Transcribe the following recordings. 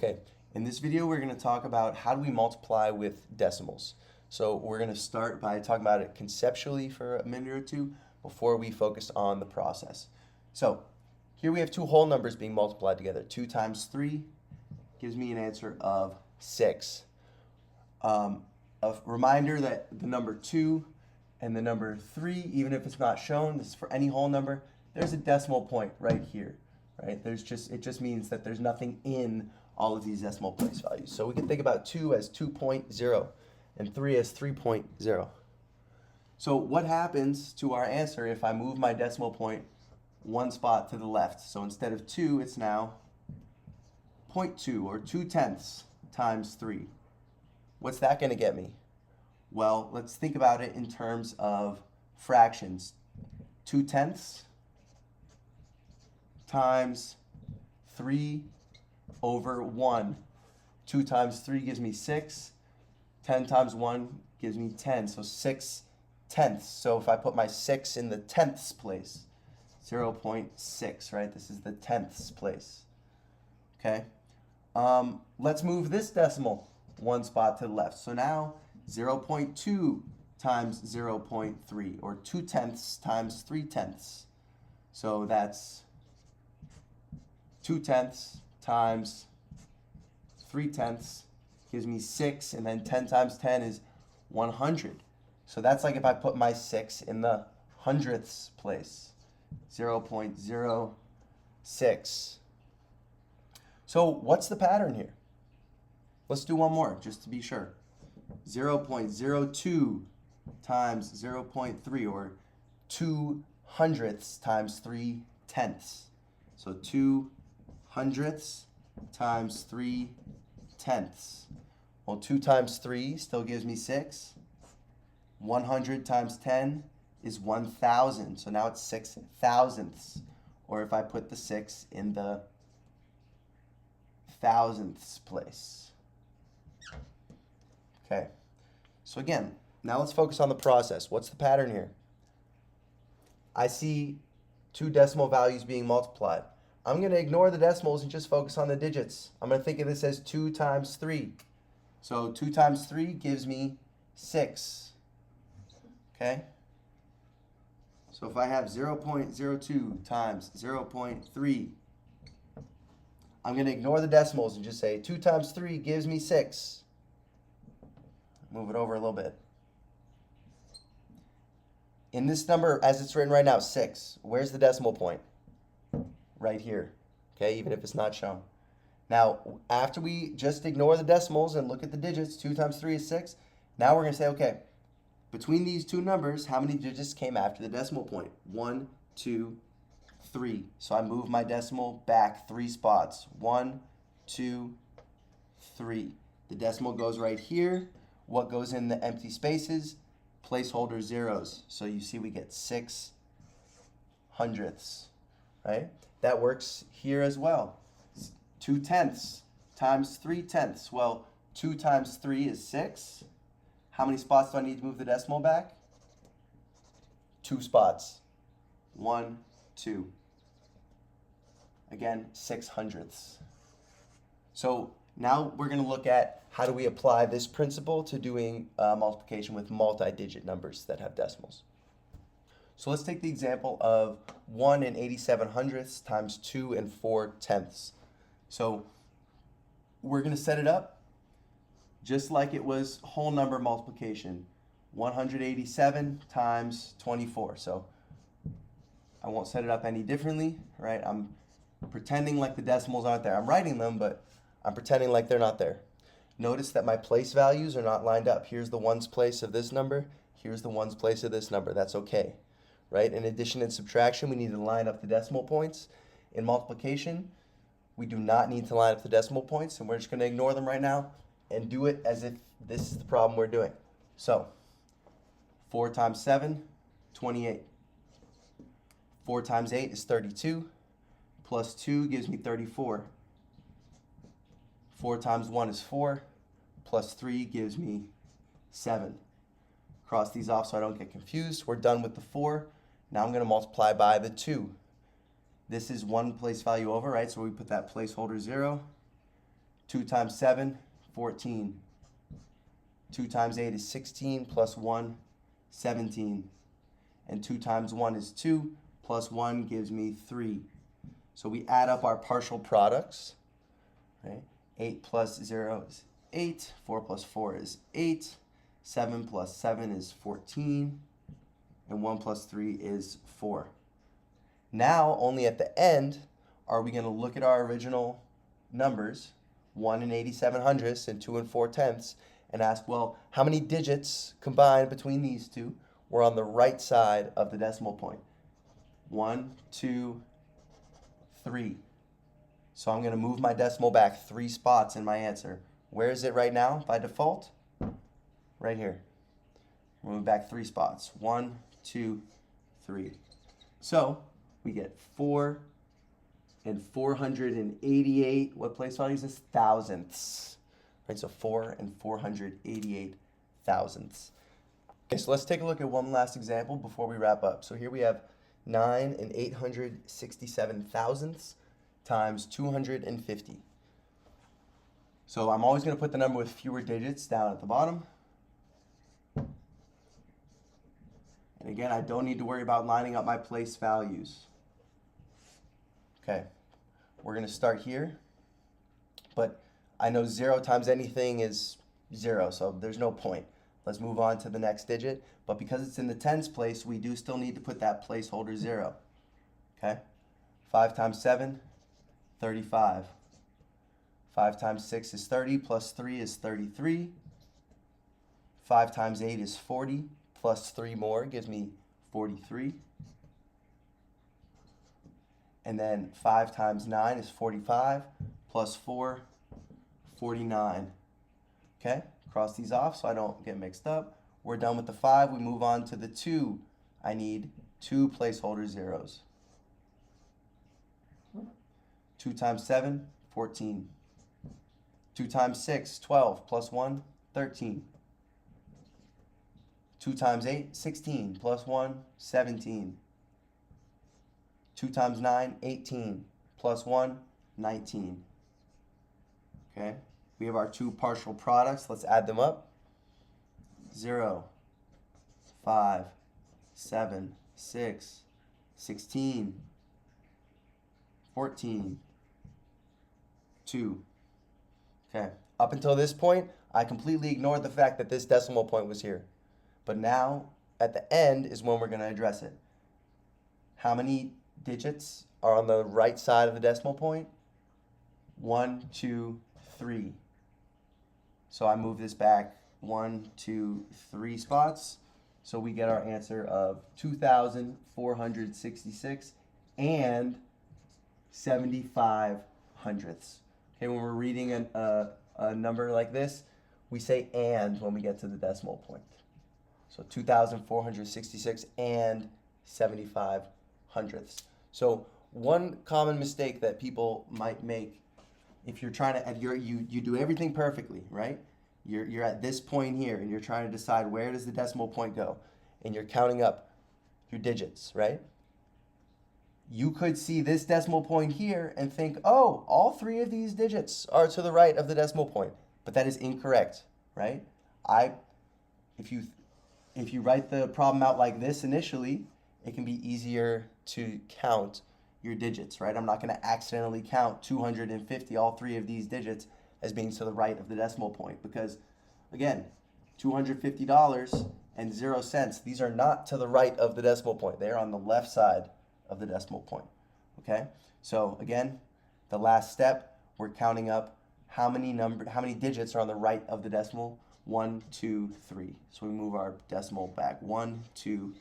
Okay, in this video we're going to talk about how do we multiply with decimals. So we're going to start by talking about it conceptually for a minute or two before we focus on the process. So here we have two whole numbers being multiplied together. 2 times 3 gives me an answer of 6. A reminder that the number 2 and the number 3, even if it's not shown, this is for any whole number, there's a decimal point right here. Right? It just means that there's nothing in all of these decimal place values. So we can think about 2 as 2.0 and 3 as 3.0. So what happens to our answer if I move my decimal point one spot to the left? So instead of 2, it's now 0.2 or 2/10 times 3. What's that going to get me? Well, let's think about it in terms of fractions. 2/10 times 3 over 1. 2 times 3 gives me 6. 10 times 1 gives me 10. So 6/10. So if I put my 6 in the tenths place, 0.6, right? This is the tenths place. Okay. Let's move this decimal one spot to the left. So now 0.2 times 0.3, or 2/10 times 3/10. So that's 2/10 times 3/10 gives me 6, and then 10 times 10 is 100. So that's like if I put my 6 in the hundredths place, 0.06. So what's the pattern here? Let's do one more just to be sure. 0.02 times 0.3, or 2 hundredths times 3/10. So 2 hundredths times 3/10. Well, 2 times 3 still gives me 6. 100 times 10 is 1,000. So now it's 6 thousandths. Or if I put the 6 in the thousandths place. Okay. So again, now let's focus on the process. What's the pattern here? I see two decimal values being multiplied. I'm going to ignore the decimals and just focus on the digits. I'm going to think of this as 2 times 3. So 2 times 3 gives me 6. Okay? So if I have 0.02 times 0.3, I'm going to ignore the decimals and just say 2 times 3 gives me 6. Move it over a little bit. In this number, as it's written right now, 6, where's the decimal point? Right here, okay, even if it's not shown. Now, after we just ignore the decimals and look at the digits, 2 times 3 is 6, now we're going to say, okay, between these two numbers, how many digits came after the decimal point? 1, 2, 3. So I move my decimal back 3 spots. 1, 2, 3. The decimal goes right here. What goes in the empty spaces? Placeholder zeros. So you see we get 6 hundredths, right? That works here as well. 2/10 times 3/10. Well, 2 times 3 is 6. How many spots do I need to move the decimal back? 2 spots. 1, 2. Again, 6 hundredths. So now we're going to look at how do we apply this principle to doing multiplication with multi-digit numbers that have decimals. So let's take the example of 1 and 87 hundredths times 2 and 4 tenths. So we're going to set it up just like it was whole number multiplication. 187 times 24. So I won't set it up any differently, right? I'm pretending like the decimals aren't there. I'm writing them, but I'm pretending like they're not there. Notice that my place values are not lined up. Here's the ones place of this number. Here's the ones place of this number. That's okay, right? In addition and subtraction, we need to line up the decimal points. In multiplication, we do not need to line up the decimal points, and we're just going to ignore them right now and do it as if this is the problem we're doing. So 4 times 7, 28. 4 times 8 is 32. Plus 2 gives me 34. 4 times 1 is 4. Plus 3 gives me 7. Cross these off so I don't get confused. We're done with the 4. Now I'm going to multiply by the 2. This is one place value over, right? So we put that placeholder 0. 2 times 7, 14. 2 times 8 is 16, plus 1, 17. And 2 times 1 is 2, plus 1 gives me 3. So we add up our partial products. Right? 8 plus 0 is 8. 4 plus 4 is 8. 7 plus 7 is 14. And 1 plus 3 is 4. Now, only at the end, are we going to look at our original numbers, 1 and 87 hundredths and 2 and 4 tenths, and ask, well, how many digits combined between these two were on the right side of the decimal point? 1, 2, 3. So I'm going to move my decimal back 3 spots in my answer. Where is it right now by default? Right here. Move back 3 spots. 1, 2, 3. So we get 4 and 488. What place value is this? Thousandths. Right, so 4 and 488 thousandths. Okay, so let's take a look at one last example before we wrap up. So here we have 9 and 867 thousandths times 250. So I'm always going to put the number with fewer digits down at the bottom. And again, I don't need to worry about lining up my place values. Okay, we're going to start here. But I know 0 times anything is 0, so there's no point. Let's move on to the next digit. But because it's in the tens place, we do still need to put that placeholder 0. Okay? 5 times 7, 35. 5 times 6 is 30, plus 3 is 33. 5 times 8 is 40, plus 3 more gives me 43. And then 5 times 9 is 45, plus 4, 49. Okay, cross these off so I don't get mixed up. We're done with the 5. We move on to the 2. I need 2 placeholder zeros. 2 times 7, 14. 2 times 6, 12, plus 1, 13. 2 times 8, 16, plus 1, 17. 2 times 9, 18, plus 1, 19. Okay, we have our 2 partial products. Let's add them up. 0, 5, 7, 6, 16, 14, 2. Okay, up until this point, I completely ignored the fact that this decimal point was here. But now, at the end is when we're going to address it. How many digits are on the right side of the decimal point? 1, 2, 3. So I move this back 1, 2, 3 spots. So we get our answer of 2,466 and 75 hundredths. Okay, when we're reading a number like this, we say and when we get to the decimal point. So 2,466 and 75 hundredths. So one common mistake that people might make if you're trying to, you do everything perfectly, right? You're at this point here and you're trying to decide where does the decimal point go, and you're counting up your digits, right? You could see this decimal point here and think, oh, all 3 of these digits are to the right of the decimal point, but that is incorrect, right? If you write the problem out like this initially, it can be easier to count your digits, right? I'm not going to accidentally count 250, all 3 of these digits, as being to the right of the decimal point, because, again, $250 and 0 cents, these are not to the right of the decimal point. They are on the left side of the decimal point, okay? So, again, the last step, we're counting up how many digits are on the right of the decimal. 1, 2, 3. So we move our decimal back 1, 2,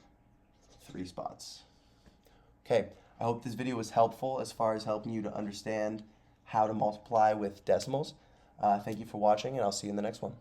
3 spots. Okay, I hope this video was helpful as far as helping you to understand how to multiply with decimals. Thank you for watching, and I'll see you in the next one.